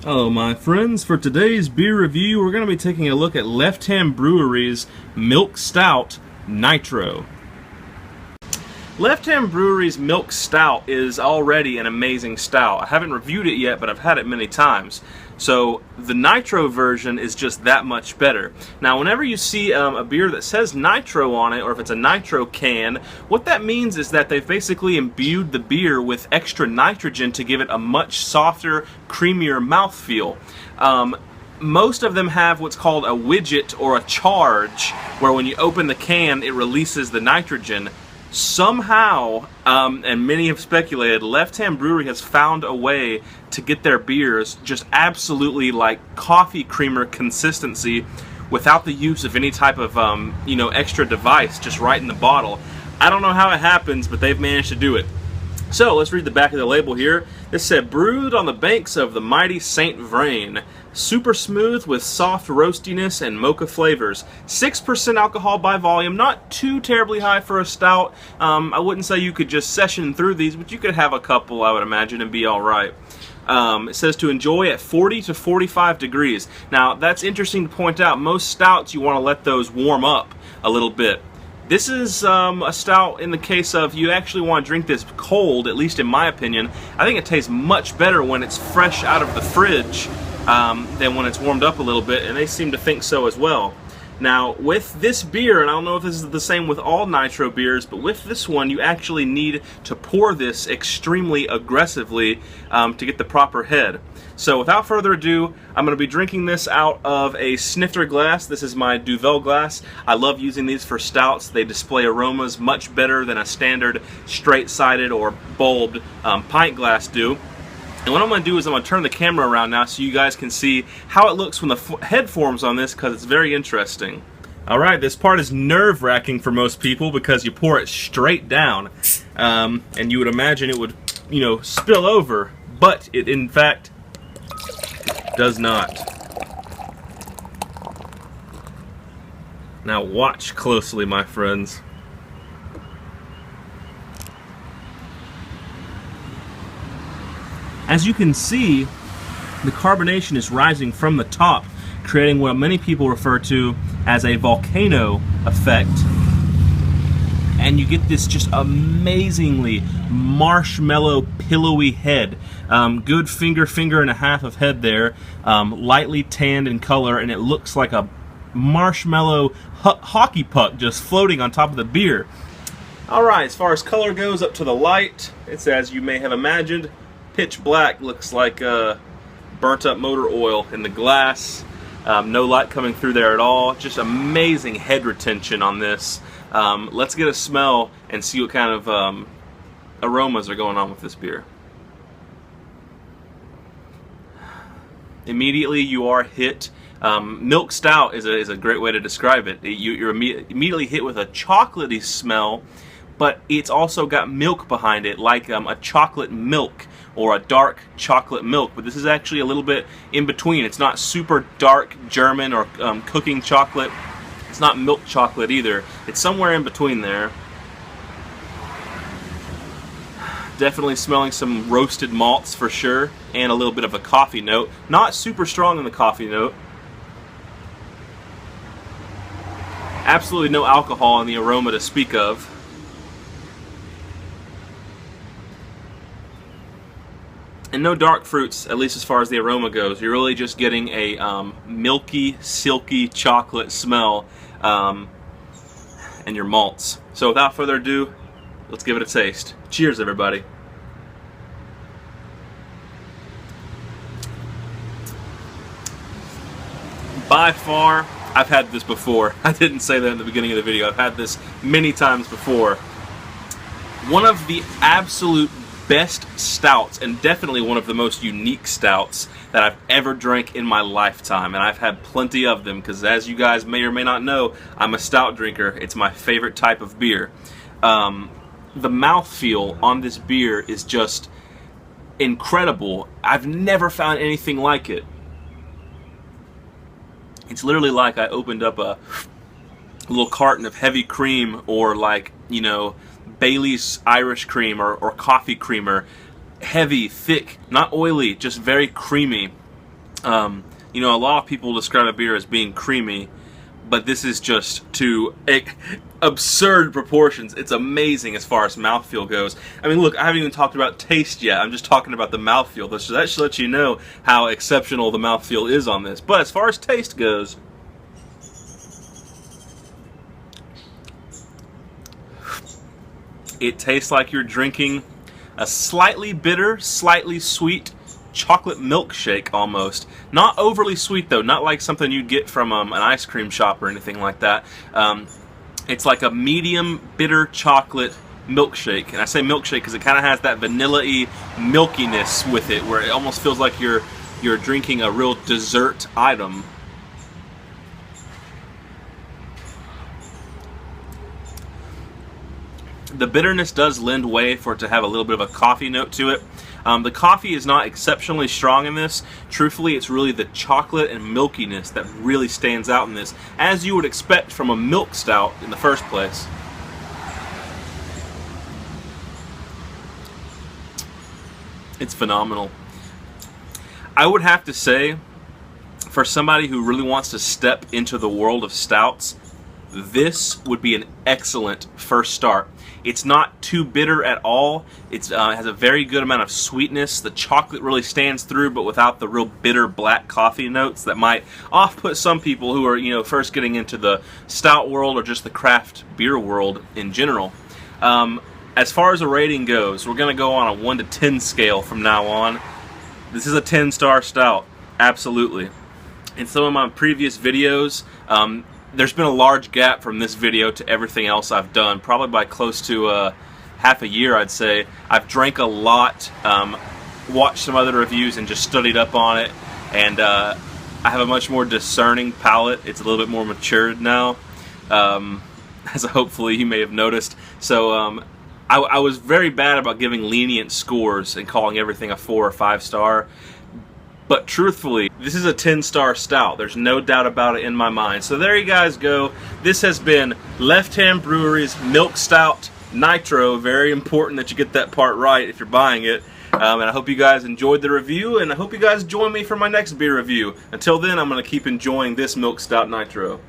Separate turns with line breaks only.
Hello my friends, for today's beer review we're going to be taking a look at Left Hand Brewery's Milk Stout Nitro. Left Hand Brewery's Milk Stout is already an amazing stout. I haven't reviewed it yet, but I've had it many times. So the Nitro version is just that much better. Now whenever you see a beer that says Nitro on it, or if it's a Nitro can, what that means is that they've basically imbued the beer with extra nitrogen to give it a much softer, creamier mouthfeel. Most of them have what's called a widget or a charge, where when you open the can it releases the nitrogen. Somehow, and many have speculated, Left Hand Brewery has found a way to get their beers just absolutely like coffee creamer consistency without the use of any type of extra device, just right in the bottle. I don't know how it happens, but they've managed to do it. So let's read the back of the label here. This said, brewed on the banks of the mighty St. Vrain. Super smooth with soft roastiness and mocha flavors. 6% alcohol by volume, not too terribly high for a stout. I wouldn't say you could just session through these, but you could have a couple, I would imagine, and be alright. It says to enjoy at 40 to 45 degrees. Now, that's interesting to point out. Most stouts, you want to let those warm up a little bit. This is a stout in the case of you actually want to drink this cold, at least in my opinion. I think it tastes much better when it's fresh out of the fridge than when it's warmed up a little bit, and they seem to think so as well. Now, with this beer, and I don't know if this is the same with all Nitro beers, but with this one, you actually need to pour this extremely aggressively to get the proper head. So without further ado, I'm going to be drinking this out of a snifter glass. This is my Duvel glass. I love using these for stouts. They display aromas much better than a standard straight-sided or bulbed pint glass do. And what I'm going to do is I'm going to turn the camera around now so you guys can see how it looks when the head forms on this, because it's very interesting. Alright, this part is nerve-wracking for most people because you pour it straight down. And you would imagine it would, spill over. But it, in fact, does not. Now watch closely, my friends. As you can see, the carbonation is rising from the top, creating what many people refer to as a volcano effect. And you get this just amazingly marshmallow, pillowy head. Good finger and a half of head there, lightly tanned in color, and it looks like a marshmallow hockey puck just floating on top of the beer. Alright, as far as color goes, up to the light, it's as you may have imagined. Pitch black, looks like burnt up motor oil in the glass. No light coming through there at all. Just amazing head retention on this. Let's get a smell and see what kind of aromas are going on with this beer. Immediately you are hit. Milk Stout is a great way to describe it. You're immediately hit with a chocolatey smell, but it's also got milk behind it, like a chocolate milk or a dark chocolate milk. But this is actually a little bit in between. It's not super dark German or cooking chocolate. It's not milk chocolate either. It's somewhere in between there. Definitely smelling some roasted malts for sure, and a little bit of a coffee note. Not super strong in the coffee note. Absolutely no alcohol in the aroma to speak of. And no dark fruits, at least as far as the aroma goes. You're really just getting a milky, silky chocolate smell and your malts. So without further ado, let's give it a taste. Cheers, everybody. By far, I've had this before. I didn't say that in the beginning of the video. I've had this many times before. One of the absolute best stouts, and definitely one of the most unique stouts that I've ever drank in my lifetime, and I've had plenty of them because, as you guys may or may not know, I'm a stout drinker. It's my favorite type of beer. The mouthfeel on this beer is just incredible. I've never found anything like it. It's literally like I opened up a little carton of heavy cream, or like, Bailey's Irish cream or coffee creamer. Heavy, thick, not oily, just very creamy. You know, a lot of people describe a beer as being creamy, but this is just to absurd proportions. It's amazing as far as mouthfeel goes. I mean, look, I haven't even talked about taste yet. I'm just talking about the mouthfeel. So that should let you know how exceptional the mouthfeel is on this. But as far as taste goes, it tastes like you're drinking a slightly bitter, slightly sweet chocolate milkshake almost. Not overly sweet though, not like something you'd get from an ice cream shop or anything like that. It's like a medium bitter chocolate milkshake. And I say milkshake because it kind of has that vanilla-y milkiness with it, where it almost feels like you're drinking a real dessert item. The bitterness does lend way for it to have a little bit of a coffee note to it. The coffee is not exceptionally strong in this. Truthfully, it's really the chocolate and milkiness that really stands out in this, as you would expect from a milk stout in the first place. It's phenomenal. I would have to say, for somebody who really wants to step into the world of stouts, this would be an excellent first start. It's not too bitter at all. It has a very good amount of sweetness. The chocolate really stands through, but without the real bitter black coffee notes that might off-put some people who are, you know, first getting into the stout world or just the craft beer world in general. As far as a rating goes, we're going to go on a 1 to 10 scale from now on. This is a 10-star stout, absolutely. In some of my previous videos, there's been a large gap from this video to everything else I've done, probably by close to half a year, I'd say. I've drank a lot, watched some other reviews, and just studied up on it. And I have a much more discerning palate. It's a little bit more matured now, as hopefully you may have noticed. So I was very bad about giving lenient scores and calling everything a 4 or 5 star. But truthfully, this is a 10-star stout. There's no doubt about it in my mind. So there you guys go. This has been Left Hand Brewery's Milk Stout Nitro. Very important that you get that part right if you're buying it. And I hope you guys enjoyed the review, and I hope you guys join me for my next beer review. Until then, I'm going to keep enjoying this Milk Stout Nitro.